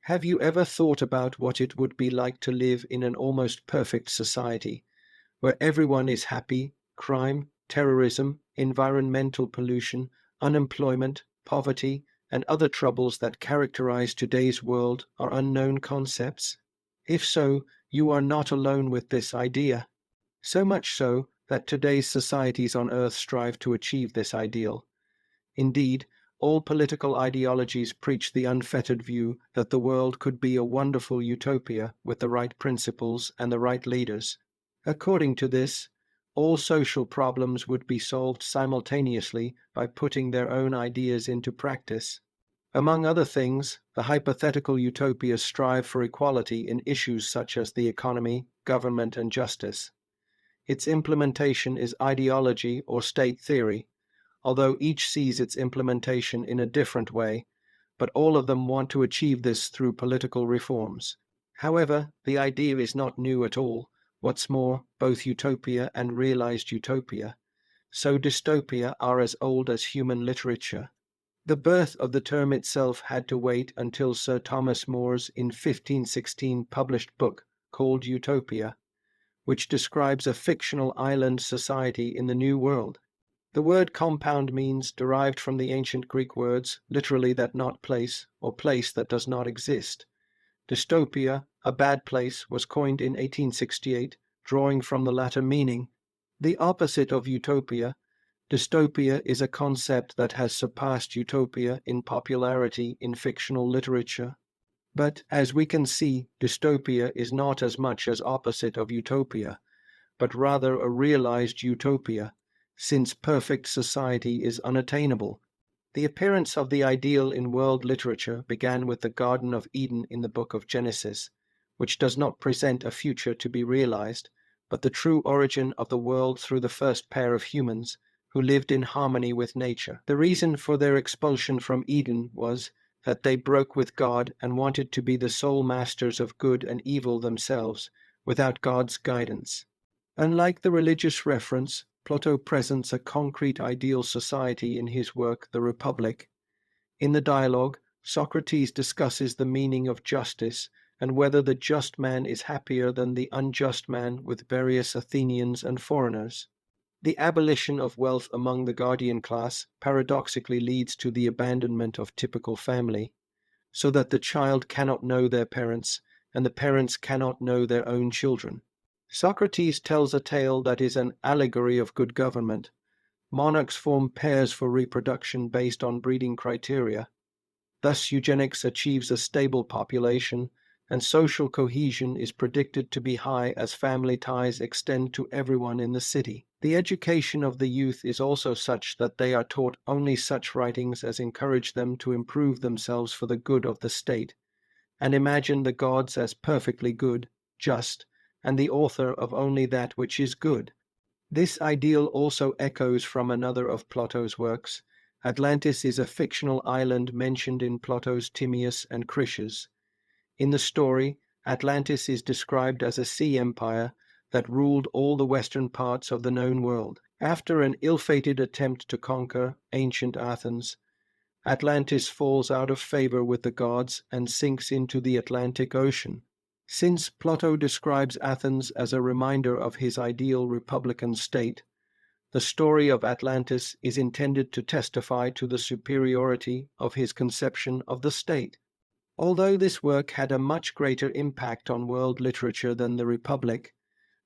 Have you ever thought about what it would be like to live in an almost perfect society, where everyone is happy, crime, terrorism, environmental pollution, unemployment, poverty, and other troubles that characterize today's world are unknown concepts? If so, you are not alone with this idea. So much so that today's societies on Earth strive to achieve this ideal. Indeed, all political ideologies preach the unfettered view that the world could be a wonderful utopia with the right principles and the right leaders. According to this, all social problems would be solved simultaneously by putting their own ideas into practice. Among other things, the hypothetical utopias strive for equality in issues such as the economy, government, and justice. Its implementation is ideology or state theory, although each sees its implementation in a different way, but all of them want to achieve this through political reforms. However, the idea is not new at all. What's more, both utopia and realized utopia, so dystopia, are as old as human literature. The birth of the term itself had to wait until Sir Thomas More's in 1516 published book called Utopia, which describes a fictional island society in the New World. The word compound means derived from the ancient Greek words, literally that not place, or place that does not exist. Dystopia, a bad place, was coined in 1868, drawing from the latter meaning. The opposite of utopia, dystopia, is a concept that has surpassed utopia in popularity in fictional literature. But, as we can see, dystopia is not as much as opposite of utopia, but rather a realized utopia, since perfect society is unattainable. The appearance of the ideal in world literature began with the Garden of Eden in the book of Genesis, which does not present a future to be realized, but the true origin of the world through the first pair of humans who lived in harmony with nature. The reason for their expulsion from Eden was that they broke with God and wanted to be the sole masters of good and evil themselves, without God's guidance. Unlike the religious reference, Plato presents a concrete ideal society in his work The Republic. In the dialogue, Socrates discusses the meaning of justice and whether the just man is happier than the unjust man with various Athenians and foreigners. The abolition of wealth among the guardian class paradoxically leads to the abandonment of typical family, so that the child cannot know their parents and the parents cannot know their own children. Socrates tells a tale that is an allegory of good government. Monarchs form pairs for reproduction based on breeding criteria. Thus eugenics achieves a stable population, and social cohesion is predicted to be high as family ties extend to everyone in the city. The education of the youth is also such that they are taught only such writings as encourage them to improve themselves for the good of the state, and imagine the gods as perfectly good, just, and the author of only that which is good. This ideal also echoes from another of Plato's works. Atlantis is a fictional island mentioned in Plato's Timaeus and Critias. In the story, Atlantis is described as a sea empire that ruled all the western parts of the known world. After an ill-fated attempt to conquer ancient Athens, Atlantis falls out of favor with the gods and sinks into the Atlantic Ocean. Since Plato describes Athens as a reminder of his ideal republican state, the story of Atlantis is intended to testify to the superiority of his conception of the state. Although this work had a much greater impact on world literature than the Republic,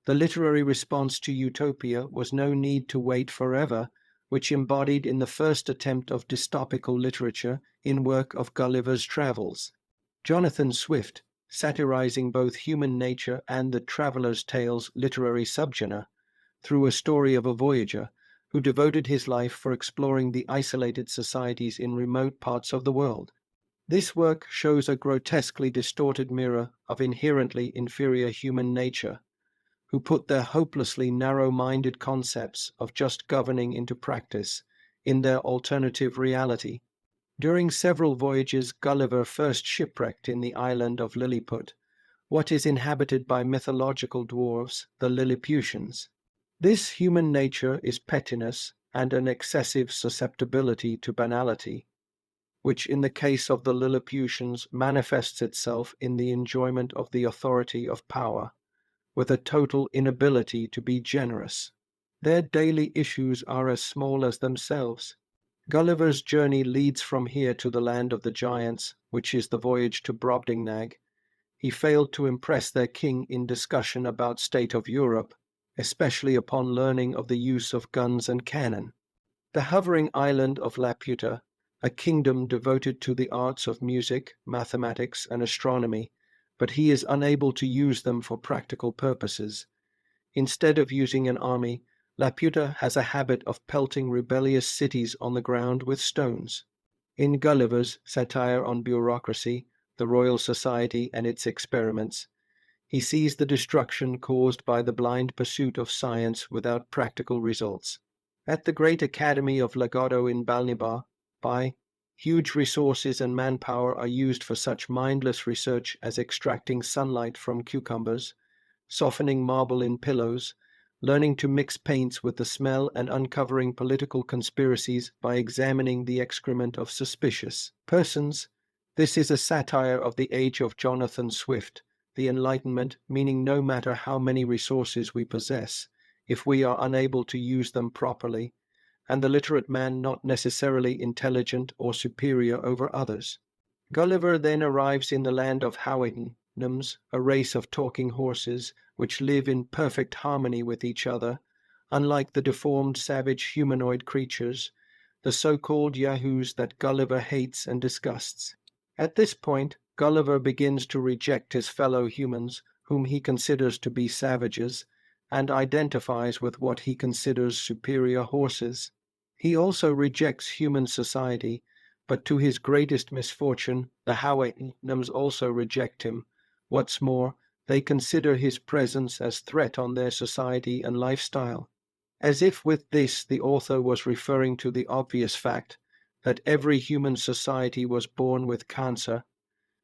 the literary response to Utopia was No Need to Wait Forever, which embodied in the first attempt of dystopical literature in work of Gulliver's Travels. Jonathan Swift, satirizing both human nature and the traveller's tales literary subgenre, through a story of a voyager who devoted his life for exploring the isolated societies in remote parts of the world. This work shows a grotesquely distorted mirror of inherently inferior human nature, who put their hopelessly narrow-minded concepts of just governing into practice in their alternative reality. During several voyages, Gulliver first shipwrecked in the island of Lilliput, what is inhabited by mythological dwarves, the Lilliputians. This human nature is pettiness and an excessive susceptibility to banality. which in the case of the Lilliputians manifests itself in the enjoyment of the authority of power, with a total inability to be generous. Their daily issues are as small as themselves. Gulliver's journey leads from here to the land of the giants, which is the voyage to Brobdingnag. He failed to impress their king in discussion about state of Europe, especially upon learning of the use of guns and cannon. The hovering island of Laputa, a kingdom devoted to the arts of music, mathematics, and astronomy, but he is unable to use them for practical purposes. Instead of using an army, Laputa has a habit of pelting rebellious cities on the ground with stones. In Gulliver's satire on bureaucracy, the Royal Society and its experiments, he sees the destruction caused by the blind pursuit of science without practical results. At the great academy of Lagado in Balnibar, huge resources and manpower are used for such mindless research as extracting sunlight from cucumbers, softening marble in pillows, learning to mix paints with the smell, and uncovering political conspiracies by examining the excrement of suspicious persons. This is a satire of the age of Jonathan Swift, the Enlightenment, meaning no matter how many resources we possess, if we are unable to use them properly, and the literate man not necessarily intelligent or superior over others. Gulliver then arrives in the land of Houyhnhnms, a race of talking horses, which live in perfect harmony with each other, unlike the deformed savage humanoid creatures, the so-called Yahoos that Gulliver hates and disgusts. At this point, Gulliver begins to reject his fellow humans, whom he considers to be savages, and identifies with what he considers superior horses. He also rejects human society, but to his greatest misfortune, the Houyhnhnms also reject him. What's more, they consider his presence as threat on their society and lifestyle. As if with this the author was referring to the obvious fact that every human society was born with cancer,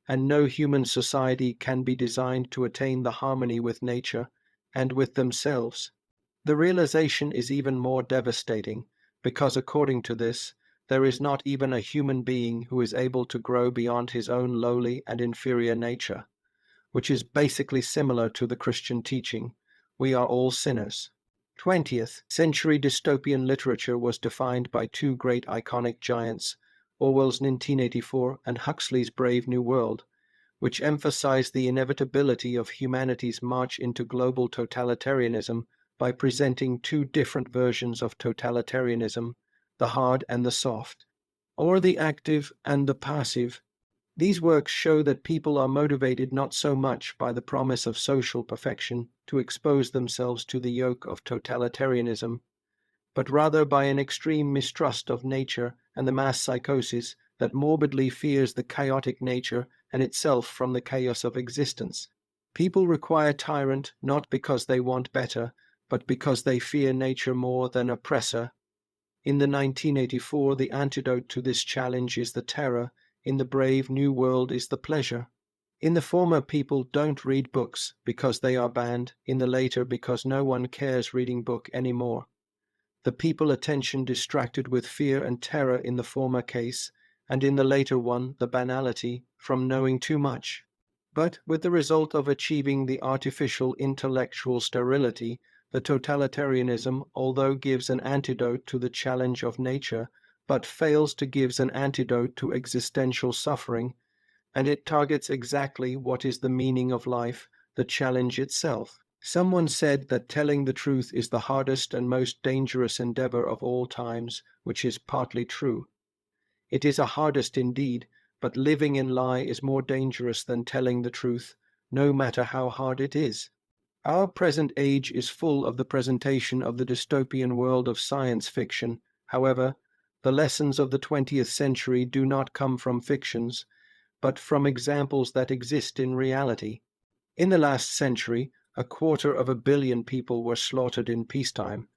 and no human society can be designed to attain the harmony with nature and with themselves. The realization is even more devastating, because according to this, there is not even a human being who is able to grow beyond his own lowly and inferior nature, which is basically similar to the Christian teaching, we are all sinners. 20th century dystopian literature was defined by two great iconic giants, Orwell's 1984 and Huxley's Brave New World, which emphasized the inevitability of humanity's march into global totalitarianism by presenting two different versions of totalitarianism, the hard and the soft, or the active and the passive. These works show that people are motivated not so much by the promise of social perfection to expose themselves to the yoke of totalitarianism, but rather by an extreme mistrust of nature and the mass psychosis that morbidly fears the chaotic nature and itself from the chaos of existence. People require tyrant not because they want better, but because they fear nature more than oppressor. In the 1984, the antidote to this challenge is the terror. In the Brave New World is the pleasure. In the former, people don't read books because they are banned. In the later, because no one cares reading book anymore. The people attention distracted with fear and terror in the former case, and in the later one, the banality from knowing too much. But with the result of achieving the artificial intellectual sterility, the totalitarianism, although gives an antidote to the challenge of nature, but fails to give an antidote to existential suffering, and it targets exactly what is the meaning of life, the challenge itself. Someone said that telling the truth is the hardest and most dangerous endeavor of all times, which is partly true. It is a hardest indeed, but living in lie is more dangerous than telling the truth, no matter how hard it is. Our present age is full of the presentation of the dystopian world of science fiction. However, the lessons of the 20th century do not come from fictions, but from examples that exist in reality. In the last century, 250 million people were slaughtered in peacetime,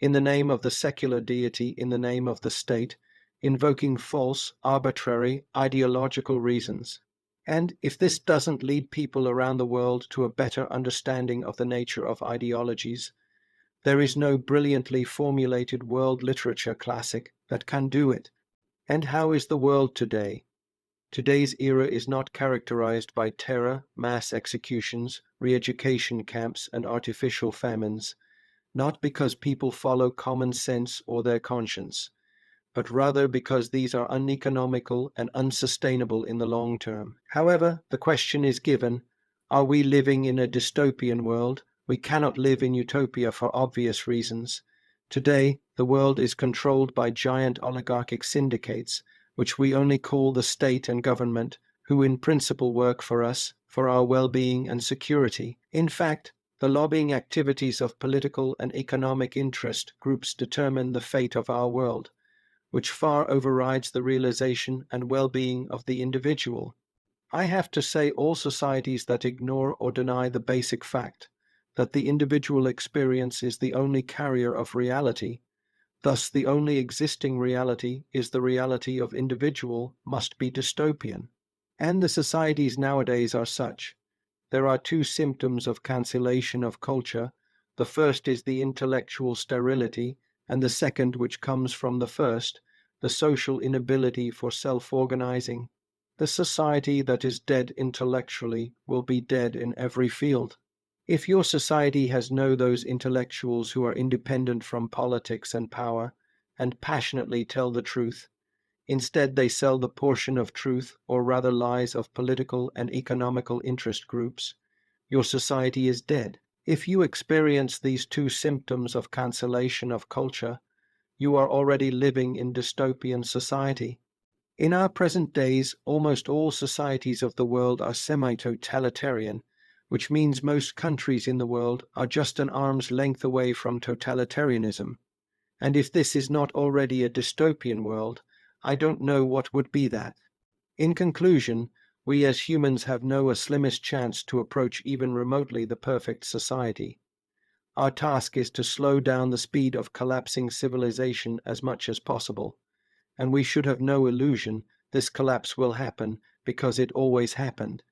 in the name of the secular deity, in the name of the state, invoking false, arbitrary, ideological reasons. And if this doesn't lead people around the world to a better understanding of the nature of ideologies, there is no brilliantly formulated world literature classic that can do it. And how is the world today? Today's era is not characterized by terror, mass executions, re-education camps, and artificial famines, not because people follow common sense or their conscience, but rather because these are uneconomical and unsustainable in the long term. However, the question is given, are we living in a dystopian world? We cannot live in utopia for obvious reasons. Today, the world is controlled by giant oligarchic syndicates, which we only call the state and government, who in principle work for us, for our well-being and security. In fact, the lobbying activities of political and economic interest groups determine the fate of our world, which far overrides the realization and well-being of the individual. I have to say all societies that ignore or deny the basic fact that the individual experience is the only carrier of reality, thus the only existing reality is the reality of individual, must be dystopian. And the societies nowadays are such. There are two symptoms of cancellation of culture. The first is the intellectual sterility, and the second, which comes from the first, the social inability for self-organizing. The society that is dead intellectually will be dead in every field. If your society has those intellectuals who are independent from politics and power, and passionately tell the truth, instead they sell the portion of truth, or rather lies, of political and economical interest groups, your society is dead. If you experience these two symptoms of cancellation of culture, you are already living in dystopian society. In our present days, almost all societies of the world are semi-totalitarian, which means most countries in the world are just an arm's length away from totalitarianism. And if this is not already a dystopian world, I don't know what would be that. In conclusion, we as humans have no slimmest chance to approach even remotely the perfect society. Our task is to slow down the speed of collapsing civilization as much as possible, and we should have no illusion this collapse will happen because it always happened.